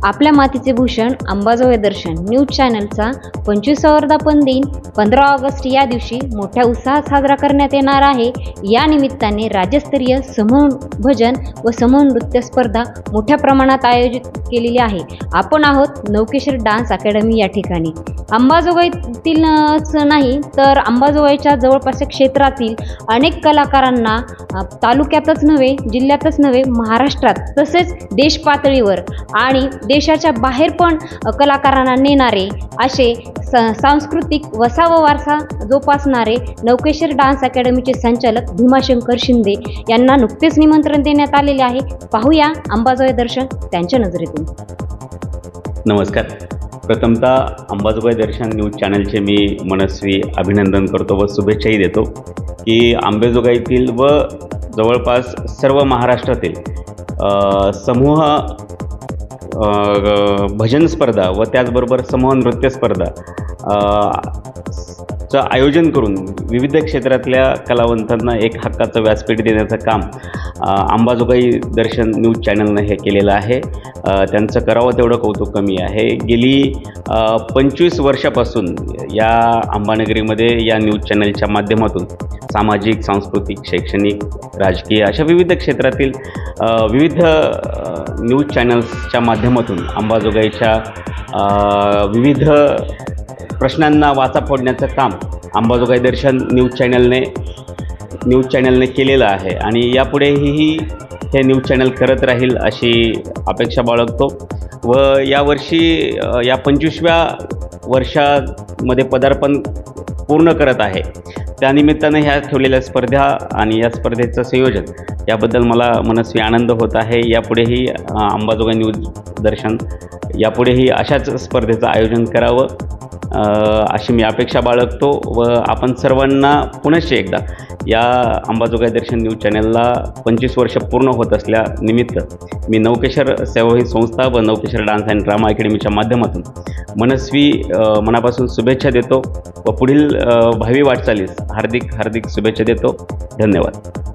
आपल्या मातीचे भूषण अंबाजोगाई दर्शन न्यूज चॅनलचा 25वा वर्धापन दिन 15 ऑगस्ट या दिवशी मोठ्या उत्साहात साजरा करण्यात येणार आहे। या निमित्ताने राज्यस्तरीय समूह भजन व समूह नृत्य स्पर्धा मोठ्या प्रमाणात आयोजित केलेली आहे। आपण आहोत नौकेश्वर डान्स अकॅडमी या ठिकाणी। अंबाजोगाईतीलच नाही तर अंबाजोगाईच्या जवळपासच्या क्षेत्रातील अनेक कलाकारांना तालुक्यातच नव्हे, जिल्ह्यातच नव्हे, महाराष्ट्रात तसेच देश पातळीवर आणि देशाच्या बाहेर पण कलाकारांना नेणारे असे सांस्कृतिक वसा व वारसा जोपासणारे नौकेश्वर डान्स अकॅडमीचे संचालक भीमाशंकर शिंदे यांना नुकतेच निमंत्रण देण्यात आलेले आहे। पाहूया अंबाजोगाई दर्शन त्यांच्या नजरेतून। नमस्कार। प्रथमतः अंबाजोगाई दर्शन न्यूज चॅनलचे मी मनस्वी अभिनंदन करतो व शुभेच्छाही देतो की अंबाजोगाईतील व जवळपास सर्व महाराष्ट्रातील समूह भजन स्पर्धा व त्याचबरोबर समूह नृत्य स्पर्धा चं आयोजन करून विविध क्षेत्रातल्या कलावंतांना एक हक्काचं व्यासपीठ देण्याचं काम अंबाजोगाई दर्शन न्यूज चॅनलनं हे केलेलं आहे। त्यांचं करावं तेवढं कौतुक कमी आहे। गेली 25 वर्षापासून या अंबानगरीमध्ये या न्यूज चॅनलच्या माध्यमातून सामाजिक, सांस्कृतिक, शैक्षणिक, राजकीय अशा विविध क्षेत्रातील विविध न्यूज चॅनल्सच्या माध्यमातून अंबाजोगाईच्या विविध प्रश्नांना वाचा फोडण्याचं काम अंबाजोगाई दर्शन न्यूज चॅनलने केलेलं आहे आणि यापुढेही हे न्यूज चॅनल करत राहील अशी अपेक्षा बाळगतो व यावर्षी या 25व्या वर्षामध्ये पदार्पण पूर्ण करत आहे। त्यानिमित्तानं ह्या ठेवलेल्या स्पर्धा आणि या स्पर्धेचं संयोजन याबद्दल मला मनस्वी आनंद होत आहे। यापुढेही अंबाजोगाई न्यूज दर्शन यापुढेही अशाच स्पर्धेचं आयोजन करावं अशी मी अपेक्षा बाळगतो व आपण सर्वांना पुनश्च एकदा या अंबाजोगाई दर्शन न्यूज चॅनलला 25 वर्ष पूर्ण होत असल्या निमित्त मी नौकेश्वर सेवाभावी संस्था व नौकेश्वर डान्स अँड ड्रामा अकॅडमीच्या माध्यमातून मनस्वी मनापासून शुभेच्छा देतो व पुढील भावी वाटचालीस हार्दिक शुभेच्छा देतो। धन्यवाद।